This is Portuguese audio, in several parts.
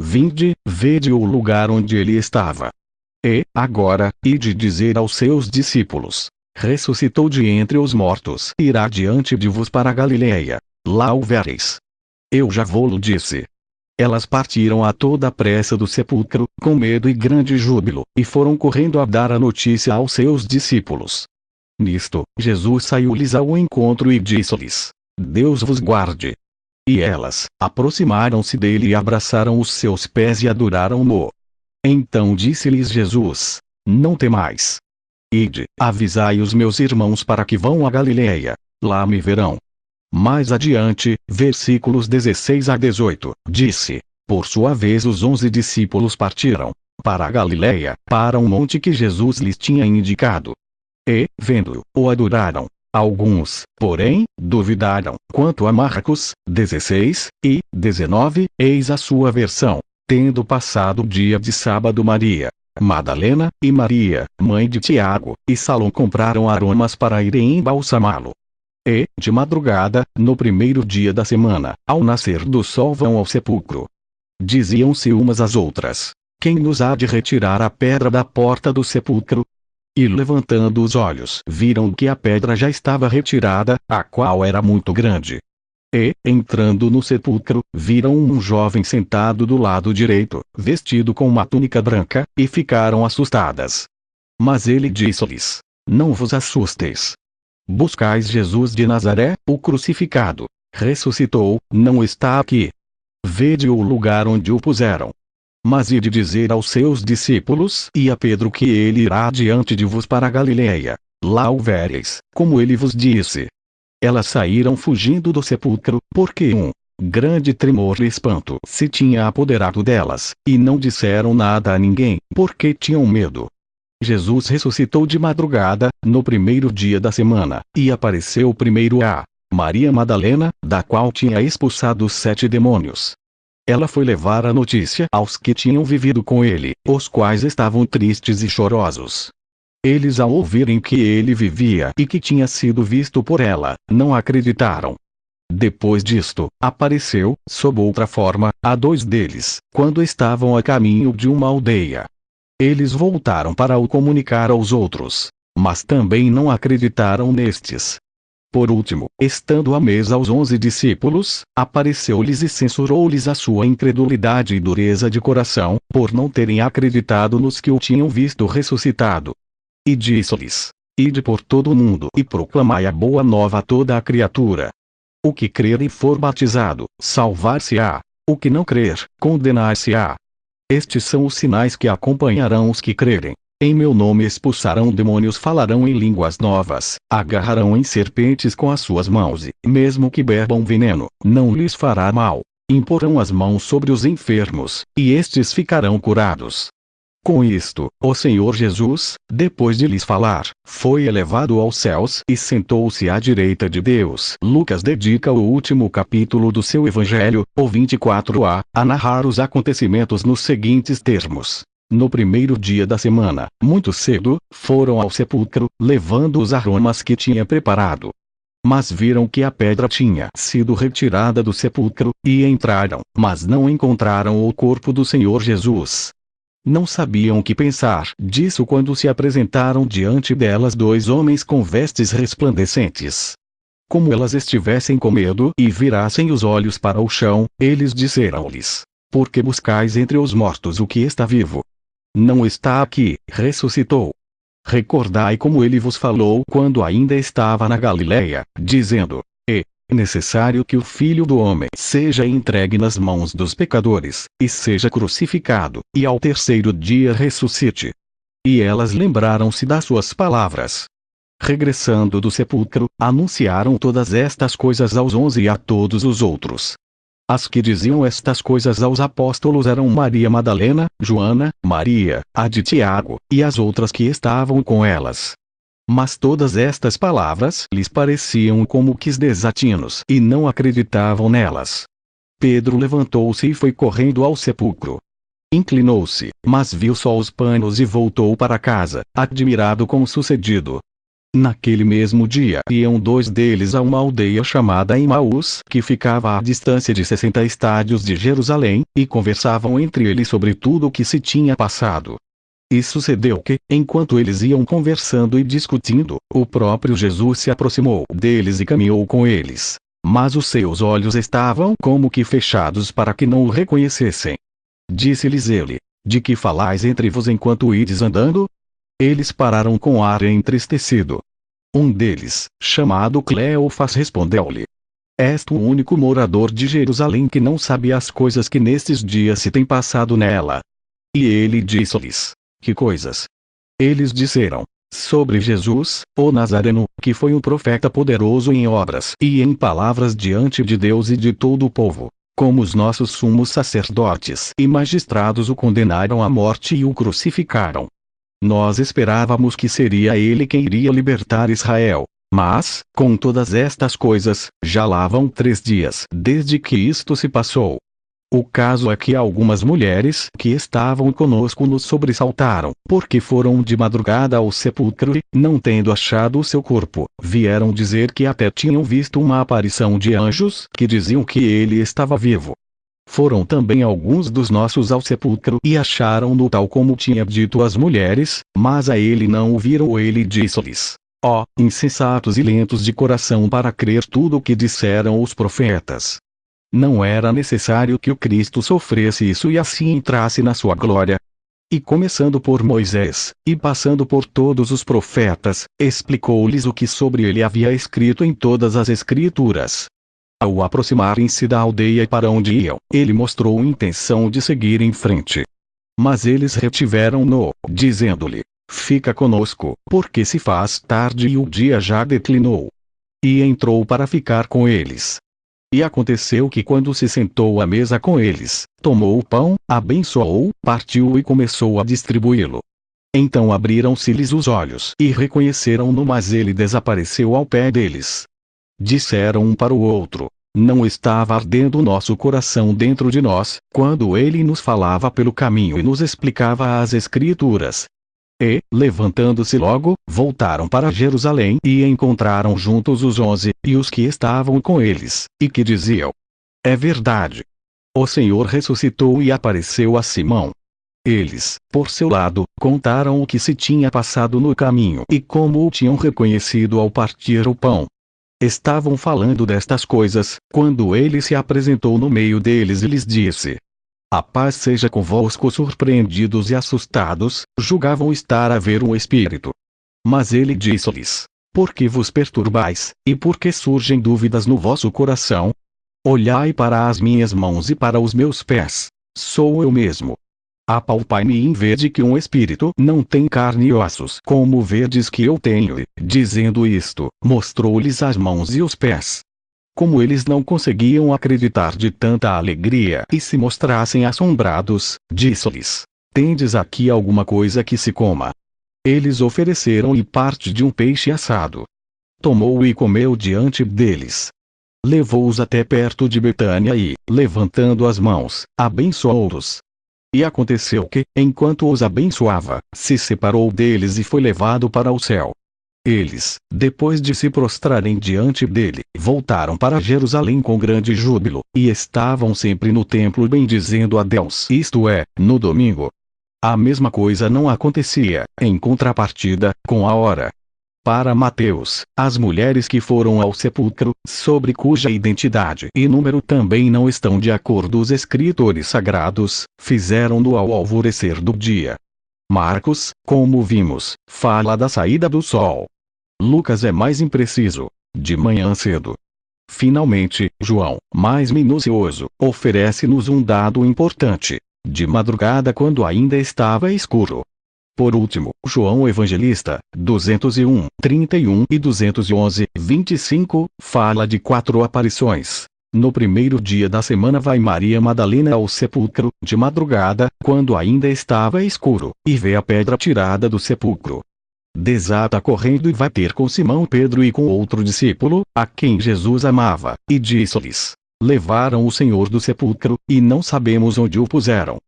Vinde, vede o lugar onde ele estava. E, agora, ide dizer aos seus discípulos: ressuscitou de entre os mortos, irá diante de vos para a Galiléia, lá o vereis. Eu já vô-lo disse. Elas partiram a toda a pressa do sepulcro, com medo e grande júbilo, e foram correndo a dar a notícia aos seus discípulos. Nisto, Jesus saiu-lhes ao encontro e disse-lhes: Deus vos guarde. E elas aproximaram-se dele e abraçaram os seus pés e adoraram-no. Então disse-lhes Jesus: não temais. Ide, avisai os meus irmãos para que vão a Galiléia, lá me verão. Mais adiante, versículos 16 a 18, disse: por sua vez os 11 discípulos partiram para a Galiléia, para um monte que Jesus lhes tinha indicado. E, vendo-o, o adoraram. Alguns, porém, duvidaram. Quanto a Marcos, 16 e 19, eis a sua versão. Tendo passado o dia de sábado, Maria Madalena e Maria, mãe de Tiago, e Salom compraram aromas para irem embalsamá-lo. E, de madrugada, no primeiro dia da semana, ao nascer do sol vão ao sepulcro. Diziam-se umas às outras: quem nos há de retirar a pedra da porta do sepulcro? E levantando os olhos, viram que a pedra já estava retirada, a qual era muito grande. E, entrando no sepulcro, viram um jovem sentado do lado direito, vestido com uma túnica branca, e ficaram assustadas. Mas ele disse-lhes: não vos assusteis. Buscais Jesus de Nazaré, o crucificado. Ressuscitou, não está aqui. Vede o lugar onde o puseram. Mas ide dizer aos seus discípulos e a Pedro que ele irá diante de vos para a Galiléia, lá o vereis, como ele vos disse. Elas saíram fugindo do sepulcro, porque um grande tremor e espanto se tinha apoderado delas, e não disseram nada a ninguém, porque tinham medo. Jesus ressuscitou de madrugada, no primeiro dia da semana, e apareceu primeiro a Maria Madalena, da qual tinha expulsado os 7 demônios. Ela foi levar a notícia aos que tinham vivido com ele, os quais estavam tristes e chorosos. Eles, ao ouvirem que ele vivia e que tinha sido visto por ela, não acreditaram. Depois disto, apareceu, sob outra forma, a 2 deles, quando estavam a caminho de uma aldeia. Eles voltaram para o comunicar aos outros, mas também não acreditaram nestes. Por último, estando à mesa os 11 discípulos, apareceu-lhes e censurou-lhes a sua incredulidade e dureza de coração, por não terem acreditado nos que o tinham visto ressuscitado. E disse-lhes: ide por todo o mundo e proclamai a boa nova a toda a criatura. O que crer e for batizado, salvar-se-á. O que não crer, condenar-se-á. Estes são os sinais que acompanharão os que crerem. Em meu nome expulsarão demônios, falarão em línguas novas, agarrarão em serpentes com as suas mãos e, mesmo que bebam veneno, não lhes fará mal. Imporão as mãos sobre os enfermos, e estes ficarão curados. Com isto, o Senhor Jesus, depois de lhes falar, foi elevado aos céus e sentou-se à direita de Deus. Lucas dedica o último capítulo do seu Evangelho, o 24a, a narrar os acontecimentos nos seguintes termos. No primeiro dia da semana, muito cedo, foram ao sepulcro, levando os aromas que tinha preparado. Mas viram que a pedra tinha sido retirada do sepulcro, e entraram, mas não encontraram o corpo do Senhor Jesus. Não sabiam o que pensar disso quando se apresentaram diante delas 2 homens com vestes resplandecentes. Como elas estivessem com medo e virassem os olhos para o chão, eles disseram-lhes: por que buscais entre os mortos o que está vivo? Não está aqui, ressuscitou. Recordai como ele vos falou quando ainda estava na Galiléia, dizendo: é necessário que o Filho do Homem seja entregue nas mãos dos pecadores, e seja crucificado, e ao terceiro dia ressuscite. E elas lembraram-se das suas palavras. Regressando do sepulcro, anunciaram todas estas coisas aos 11 e a todos os outros. As que diziam estas coisas aos apóstolos eram Maria Madalena, Joana, Maria, a de Tiago, e as outras que estavam com elas. Mas todas estas palavras lhes pareciam como que desatinos, e não acreditavam nelas. Pedro levantou-se e foi correndo ao sepulcro. Inclinou-se, mas viu só os panos e voltou para casa, admirado com o sucedido. Naquele mesmo dia iam dois deles a uma aldeia chamada Emaús, que ficava à distância de 60 estádios de Jerusalém, e conversavam entre eles sobre tudo o que se tinha passado. E sucedeu que, enquanto eles iam conversando e discutindo, o próprio Jesus se aproximou deles e caminhou com eles. Mas os seus olhos estavam como que fechados para que não o reconhecessem. Disse-lhes ele: de que falais entre vos enquanto ides andando? Eles pararam com ar entristecido. Um deles, chamado Cleofas, respondeu-lhe: És tu o único morador de Jerusalém que não sabe as coisas que nestes dias se têm passado nela? E ele disse-lhes: que coisas? Eles disseram: sobre Jesus, o Nazareno, que foi um profeta poderoso em obras e em palavras diante de Deus e de todo o povo, como os nossos sumos sacerdotes e magistrados o condenaram à morte e o crucificaram. Nós esperávamos que seria ele quem iria libertar Israel. Mas, com todas estas coisas, já lá vão 3 dias desde que isto se passou. O caso é que algumas mulheres que estavam conosco nos sobressaltaram, porque foram de madrugada ao sepulcro e, não tendo achado o seu corpo, vieram dizer que até tinham visto uma aparição de anjos que diziam que ele estava vivo. Foram também alguns dos nossos ao sepulcro e acharam-no tal como tinha dito às mulheres, mas a ele não o viram. Ele disse-lhes: ó, insensatos e lentos de coração para crer tudo o que disseram os profetas. Não era necessário que o Cristo sofresse isso e assim entrasse na sua glória? E começando por Moisés, e passando por todos os profetas, explicou-lhes o que sobre ele havia escrito em todas as Escrituras. Ao aproximarem-se da aldeia para onde iam, ele mostrou intenção de seguir em frente. Mas eles retiveram-no, dizendo-lhe: fica conosco, porque se faz tarde e o dia já declinou. E entrou para ficar com eles. E aconteceu que quando se sentou à mesa com eles, tomou o pão, abençoou, partiu e começou a distribuí-lo. Então abriram-se-lhes os olhos e reconheceram-no, mas ele desapareceu ao pé deles. Disseram um para o outro: não estava ardendo o nosso coração dentro de nós, quando ele nos falava pelo caminho e nos explicava as Escrituras? E, levantando-se logo, voltaram para Jerusalém e encontraram juntos os 11, e os que estavam com eles, e que diziam: é verdade. O Senhor ressuscitou e apareceu a Simão. Eles, por seu lado, contaram o que se tinha passado no caminho e como o tinham reconhecido ao partir o pão. Estavam falando destas coisas, quando ele se apresentou no meio deles e lhes disse: a paz seja convosco. Surpreendidos e assustados, julgavam estar a ver um espírito. Mas ele disse-lhes: por que vos perturbais, e por que surgem dúvidas no vosso coração? Olhai para as minhas mãos e para os meus pés. Sou eu mesmo. Apalpai-me e vede que um espírito não tem carne e ossos, como vedes que eu tenho. E, dizendo isto, mostrou-lhes as mãos e os pés. Como eles não conseguiam acreditar de tanta alegria e se mostrassem assombrados, disse-lhes: tendes aqui alguma coisa que se coma? Eles ofereceram-lhe parte de um peixe assado. Tomou e comeu diante deles. Levou-os até perto de Betânia e, levantando as mãos, abençoou-os. E aconteceu que, enquanto os abençoava, se separou deles e foi levado para o céu. Eles, depois de se prostrarem diante dele, voltaram para Jerusalém com grande júbilo, e estavam sempre no templo bendizendo a Deus, isto é, no domingo. A mesma coisa não acontecia, em contrapartida, com a hora. Para Mateus, as mulheres que foram ao sepulcro, sobre cuja identidade e número também não estão de acordo os escritores sagrados, fizeram-no ao alvorecer do dia. Marcos, como vimos, fala da saída do sol. Lucas é mais impreciso: de manhã cedo. Finalmente, João, mais minucioso, oferece-nos um dado importante: de madrugada, quando ainda estava escuro. Por último, João Evangelista, 201, 31 e 211, 25, fala de 4 aparições. No primeiro dia da semana vai Maria Madalena ao sepulcro, de madrugada, quando ainda estava escuro, e vê a pedra tirada do sepulcro. Desata correndo e vai ter com Simão Pedro e com outro discípulo, a quem Jesus amava, e disse-lhes: levaram o Senhor do sepulcro, e não sabemos onde o puseram.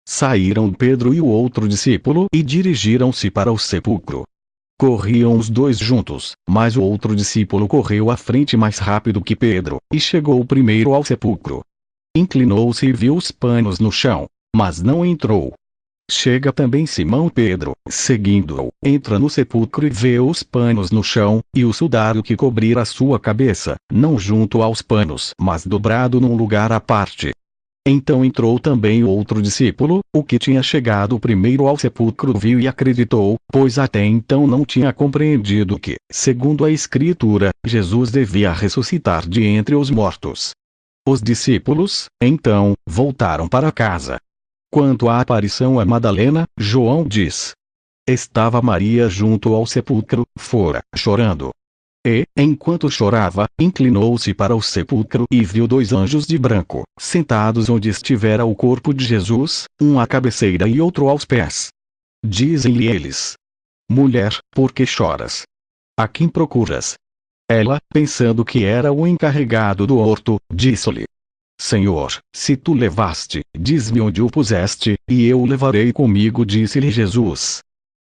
Saíram Pedro e o outro discípulo e dirigiram-se para o sepulcro. Corriam os dois juntos, mas o outro discípulo correu à frente mais rápido que Pedro, e chegou primeiro ao sepulcro. Inclinou-se e viu os panos no chão, mas não entrou. Chega também Simão Pedro, seguindo-o, entra no sepulcro e vê os panos no chão, e o sudário que cobrira a sua cabeça, não junto aos panos, mas dobrado num lugar à parte. Então entrou também o outro discípulo, o que tinha chegado primeiro ao sepulcro viu e acreditou, pois até então não tinha compreendido que, segundo a Escritura, Jesus devia ressuscitar de entre os mortos. Os discípulos, então, voltaram para casa. Quanto à aparição a Madalena, João diz: estava Maria junto ao sepulcro, fora, chorando. E, enquanto chorava, inclinou-se para o sepulcro e viu dois anjos de branco, sentados onde estivera o corpo de Jesus, um à cabeceira e outro aos pés. Dizem-lhe eles: mulher, por que choras? A quem procuras? Ela, pensando que era o encarregado do horto, disse-lhe: Senhor, se tu levaste, diz-me onde o puseste, e eu o levarei comigo, disse-lhe Jesus.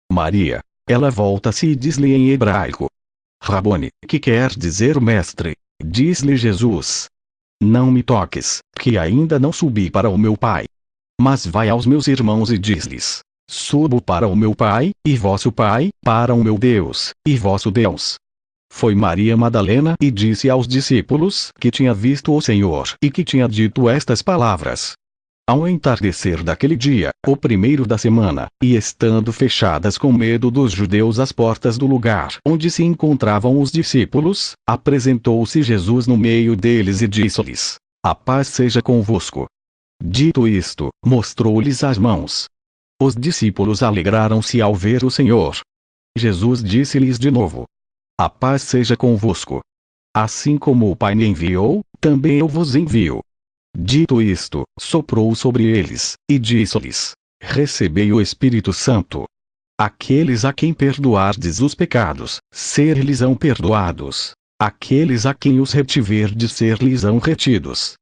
Maria. Ela volta-se e diz-lhe em hebraico: Rabone, que quer dizer mestre. Diz-lhe Jesus: não me toques, que ainda não subi para o meu Pai. Mas vai aos meus irmãos e diz-lhes: subo para o meu Pai, e vosso Pai, para o meu Deus, e vosso Deus. Foi Maria Madalena e disse aos discípulos que tinha visto o Senhor e que tinha dito estas palavras. Ao entardecer daquele dia, o primeiro da semana, e estando fechadas com medo dos judeus as portas do lugar onde se encontravam os discípulos, apresentou-se Jesus no meio deles e disse-lhes: a paz seja convosco. Dito isto, mostrou-lhes as mãos. Os discípulos alegraram-se ao ver o Senhor. Jesus disse-lhes de novo: a paz seja convosco. Assim como o Pai me enviou, também eu vos envio. Dito isto, soprou sobre eles, e disse-lhes: recebei o Espírito Santo. Aqueles a quem perdoardes os pecados, ser-lhes-ão perdoados. Aqueles a quem os retiverdes, ser-lhes-ão retidos.